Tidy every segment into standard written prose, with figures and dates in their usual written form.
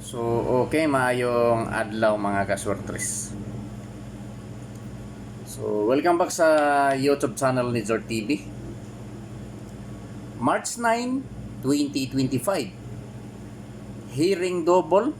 So, okay, maayong adlaw mga kaswertres. So, welcome back sa YouTube channel ni Zor TV. March 9, 2025. Hearing double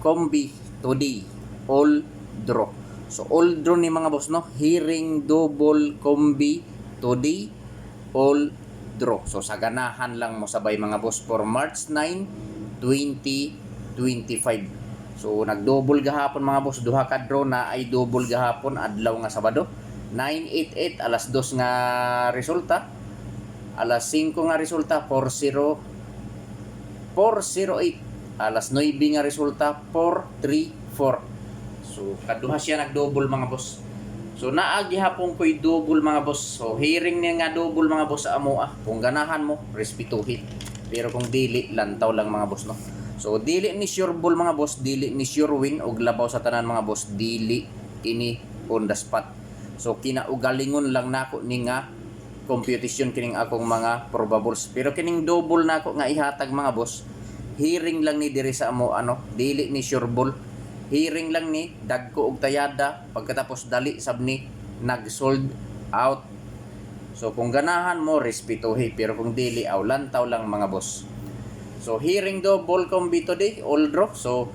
combi today. All draw. So, all draw ni mga boss, no? Hearing double combi today. All draw. So, saganahan lang mo sabay mga boss for March 9, 2025. So, nag-double gahapon mga boss. Duha ka draw na ay double gahapon. Adlaw nga Sabado. 988 alas 2 nga resulta. Alas 5 nga resulta 408. Alas 9 nga resulta 434. So, kaduha siya nag-double mga boss. So, naagi hapon ko'y double mga boss. So, hearing niya nga double mga boss sa amo. Kung ganahan mo, respetuhin. Pero kung dili, lantaw lang mga boss, no? So, dili ni sure ball mga boss, dili ni sure win, og labaw sa tanan mga boss, dili kini on the spot. So, kinaugalingon lang nako ni nga computation kining akong mga probables. Pero kining double nako nga ihatag mga boss, hearing lang ni diri sa amo, dili ni sure ball. Hearing lang ni dagko og tayada, pagkatapos dali sab ni nag-sold out. So, kung ganahan mo, respetuhi. Pero kung dili, lantaw lang mga boss. So, hearing double combi today, all draw. So,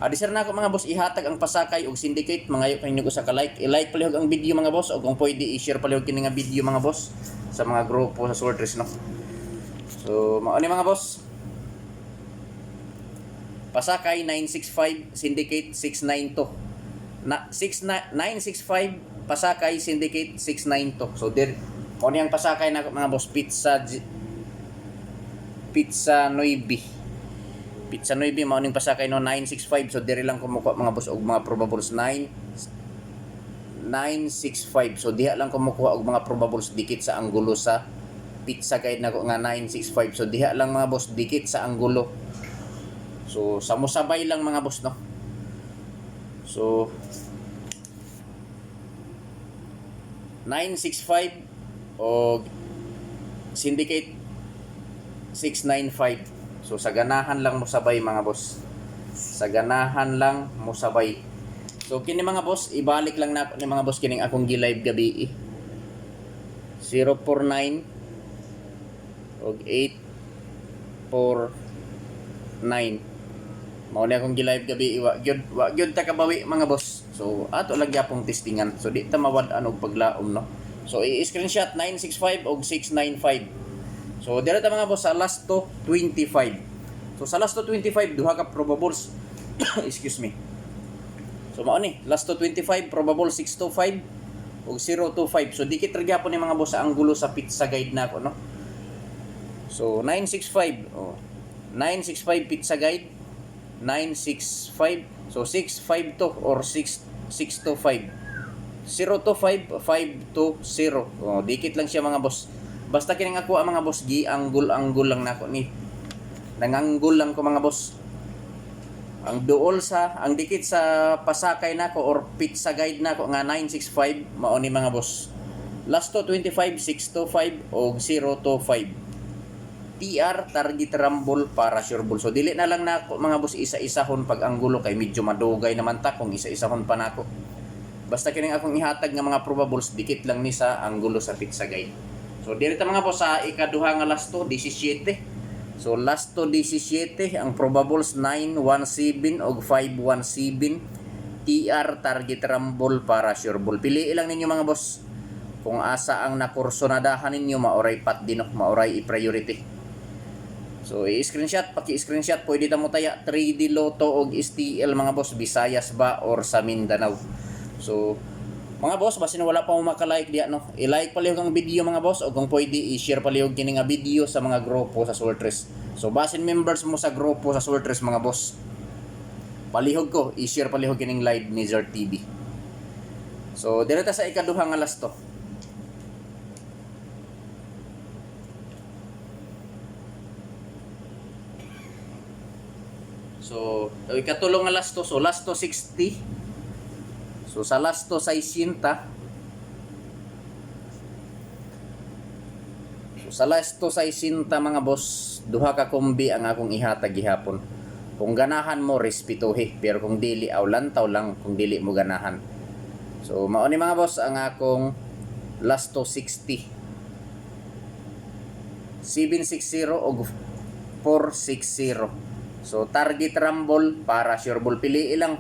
adisar na ako mga boss, ihatag ang pasakay og syndicate. Mga kayo ko sa ka-like. I-like palihog ang video mga boss. O kung pwede, i-share palihog kini nga video mga boss sa mga grupo sa Swordress, no? So, mauni mga boss. Pasakay 965, syndicate 692. 965, pasakay, syndicate 692. So, mauni ang pasakay na mga boss, Pizza 9 mauning pasakay no 965. So diri lang kumukuha mga boss og mga probables 965. So diha lang kumukuha og mga probables dikit sa anggulo sa pizza guide nako nga 965. So diha lang mga boss dikit sa anggulo. So samusabay lang mga boss, no? So 965 og syndicate 695. So saganahan lang mo sabay mga boss. Saganahan lang mo sabay. So kini mga boss, ibalik lang na ni mga boss kining akong gi-live gabi. 049 og 849. Mao ni akong gi-live gabi. Wa gyud ta kabawi mga boss. So ato lang gyapong testingan. So di ta mawad-an og paglaom, no. So i-screenshot 965 og 695. So, dito mga boss sa last to 25. So, sa last to 25, duha ka probables. Excuse me. So, mao ni, last to 25, probable 625 o 025. So, dikit rin po ni mga boss sa anggulo sa pizza guide na ako, no? So, 965. Oh, 965 pizza guide. 965. So, 652 or 625. 025, 520. Oh, dikit lang siya mga boss. Basta kining ako mga boss, angle lang nako ni. Nanganggol lang ko mga boss. Ang dikit sa pasakay nako or pizza guide nako nga 965 mao ni mga boss. Last to 25, 625 o 025. TR target rumble para sure ball. So dili na lang nako mga boss isa-isahon pag anggulo kay medyo madugay naman ta kung isa-isahon pa nako. Basta kining akong ihatag nga mga probables dikit lang ni sa anggulo sa pizza guide. So, dito mga boss sa ikaduha nga last to, 17. So, last to 17, ang probables 917 o 517. TR, target rumble para sure ball. Piliin lang ninyo mga boss. Kung asa ang nakursonadahan ninyo, maoray pat dinok, maoray i-priority. So, i-screenshot, paki-screenshot, pwede ta mo taya 3D Lotto o STL mga boss, Visayas ba or sa Mindanao. So, mga boss, basin wala pa mo maka-like diya, no? I-like palihog ang video mga boss o kung pwede i-share palihog kini nga video sa mga grupo sa Swordress. So basin members mo sa grupo sa Swordress mga boss. Palihog ko, i-share palihog kining live ni Zor TV. So dito ta sa ikaduha nga last to. So ikatulong nga last to, so last to 60. So, sa last to 60. So, sa last to 60 mga boss, duha ka kombi ang akong ihatag gihapon. Kung ganahan mo respetuhi, pero kung dili aw lantaw lang kung dili mo ganahan. So mao ni mga boss ang akong last to 60 760 o 460. So target rumble para sure ball, pili lang.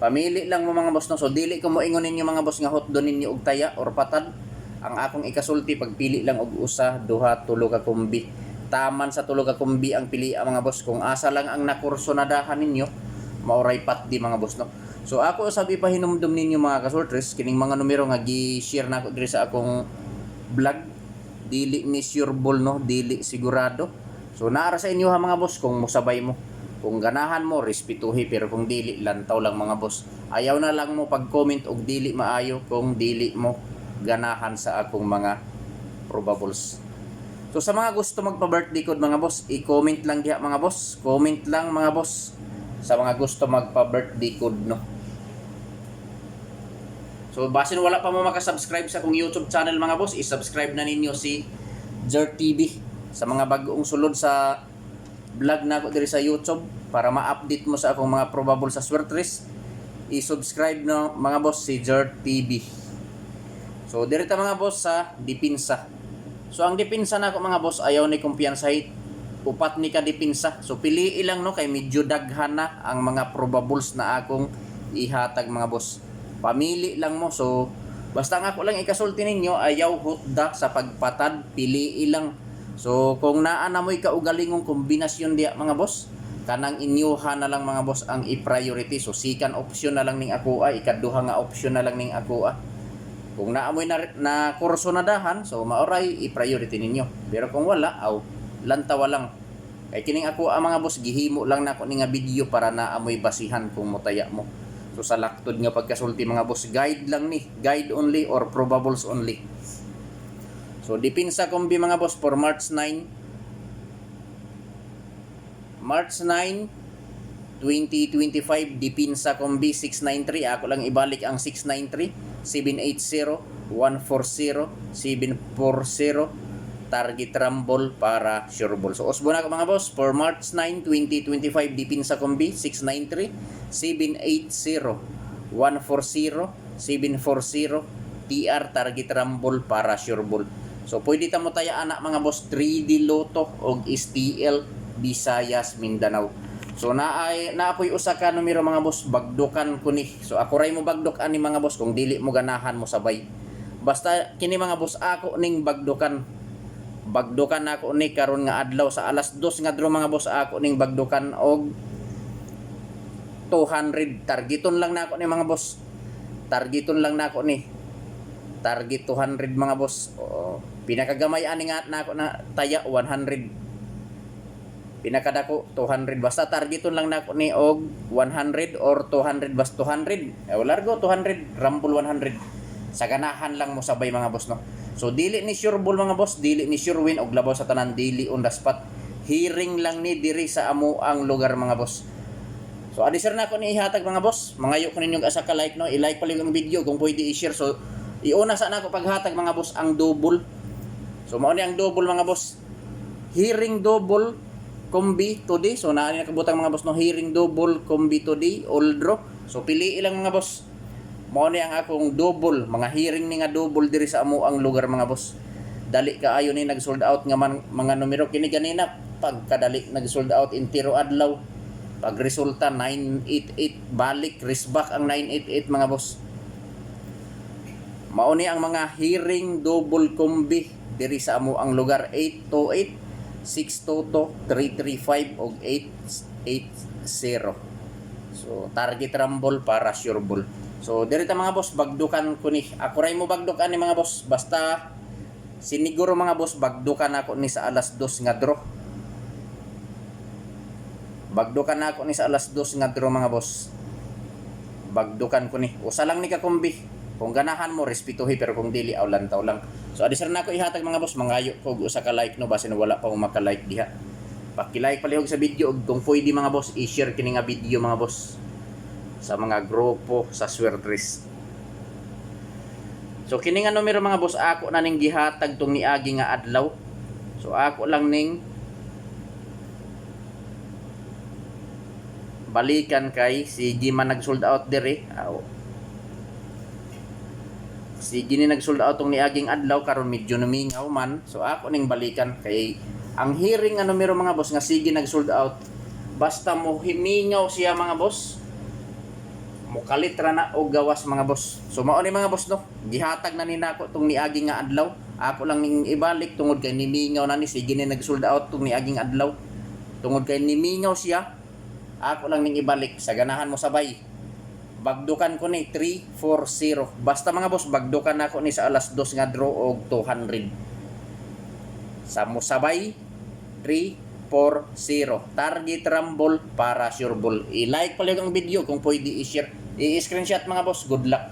Pamili lang mo mga boss no. So dili ko mo ingon ninyo mga boss nga hotdon ninyo og taya or patad. Ang akong ikasulti pagpili lang og usa, duha, tulo ka kombi. Taman sa tulo ka kombi ang pili mga boss. Kung asa lang ang nakursonadahan ninyo, mauray pat di mga boss no. So ako sabi pa hinumdum ninyo mga kasultres kining mga numero nga gi-share nako diri sa akong vlog. Dili ni sure ball no, dili sigurado. So naara sa inyo ha mga boss kung musabay mo. Kung ganahan mo respetuhi, pero kung dili lantaw lang mga boss. Ayaw na lang mo pag-comment og dili maayo kung dili mo ganahan sa akong mga probables. So sa mga gusto magpa-birthday code mga boss, i-comment lang diha mga boss. Comment lang mga boss sa mga gusto magpa-birthday code no. So basin wala pa mo makasubscribe sa akong YouTube channel mga boss, i-subscribe na ninyo si Jert TV. Sa mga bagong sulod sa vlog na ako diri sa YouTube para ma-update mo sa akong mga probable sa Swertres, i-subscribe no mga boss si Jert TV. So direta mga boss sa dipinsa. So ang dipinsa na ako mga boss, ayaw ni kumpiyansahi, upat ni ka dipinsa. So pili lang no kay medyo daghan na ang mga probables na akong ihatag mga boss. Pamili lang mo. So basta nga ako lang ikasulti ninyo, ayaw hutda sa pagpatad, pili lang. So kung naa na mo'y kaugalingong kombinasyon diya mga boss, kanang inyuha na lang mga boss ang i-priority. So second option na lang ning ako ikaduha nga option na lang ning ako Kung naa mo'y na kursonadahan, so maoray i-priority ninyo. Pero kung wala, lantawa lang. Kay kining ako mga boss, gihimo lang nako ni nga video para naa mo'y basihan kung motaya mo. So sa laktod nga pagkasulti mga boss, guide lang ni, guide only or probables only. So dipinsa kombi mga boss for March 9 2025, dipinsa kombi 693. Ako lang ibalik ang 693, 780, 140, 740 target rumble para sure ball. So usbo na ako mga boss for March 9, 2025, dipinsa kombi 693, 780, 140, 740 TR target rumble para sure ball. So pwede ta mo taya anak mga boss 3D Lotto og STL Visayas Mindanao. So naapoy usa ka numero mga boss, bagdukan ko ni. So ako ray mo bagdok ani mga boss kung dili mo ganahan mo sabay. Basta kini mga boss ako ning bagdukan. Bagdukan ako ni karon nga adlaw sa alas 2 nga dro mga boss, ako ning bagdukan og 200. Targeton lang nako ni mga boss. Targeton lang nako ni. Target 200 mga boss. Pinakagamay ani nga nako na taya 100. Pinakadako 200. Basta targeton lang nako ni og 100 or 200, basta 200. Largo 200, rumble 100. Sa ganahan lang mo sabay mga boss no. So dili ni sure ball mga boss, dili ni sure win og labaw sa tanan, dili on the spot. Hearing lang ni diri sa amo ang lugar mga boss. So adisir na ako ni ihatag mga boss. Mangayo ko ninyo asa ka like no, i-like pala yung video kung pwede i-share. So iuna sa nako paghatag mga boss ang double. So mao ni ang double mga boss. Hearing double kombi today. So naa ni nakabutang mga boss no, hearing double kombi today all draw. So pili lang mga boss. Mao ni ang akong double, mga hearing ni nga double diri sa amo ang lugar mga boss. Dali kaayo ni nag-sold out nga mga numero kini ganina, pagkadali nag-sold out intiro adlaw. Pag resulta 988 balik risback ang 988 mga boss. Mao ni ang mga hearing double kombi diri sa amo ang lugar 828 622 335 og 880. So target rumble para sure ball. So dirita mga boss, bagdukan ko ni. Ako ray mo bagdukan ni mga boss. Basta siniguro mga boss, bagdukan ako ni sa alas 2 nga draw. Bagdukan ako ni sa alas 2 nga draw mga boss. Bagdukan ko ni. Usa lang ni ka kombi. Kung ganahan mo respetuhi, pero kung dili lantaw lang. So adisar na ako ihatag mga boss, mangayo ko usa ka like no basin wala pa mo maka-like diha. Paki-like palihog sa video ug kung pwede mga boss, i-share kini nga video mga boss sa mga grupo sa Swertres. So kini nga numero mga boss, ako na ning gihatag tong niagi nga adlaw. So ako lang ning balikan kay sige man nag-sold out dire. Sige ni nag-sold out tong niaging adlaw karon medyo numingaw man. So ako ning balikan kay ang hearing nga numero mga boss nga sige nag-sold out. Basta mo himingaw siya mga boss. Mukalitra na o gawas mga boss. So mao ni mga boss no. Gihatag na ni nako tong niaging nga adlaw. Ako lang ning ibalik tungod kay nimingaw na ni sige ni nag-sold out tong niaging adlaw. Tungod kay nimingaw siya. Ako lang ning ibalik sa ganahan mo sabay. Bagdukan ko ni 340. Basta mga boss, bagdukan ako ni sa alas 2 nga draw og 200. Sa musabay 340. Target rumble para sure ball. I-like pala yung video kung pwede i-share. I-screenshot mga boss. Good luck.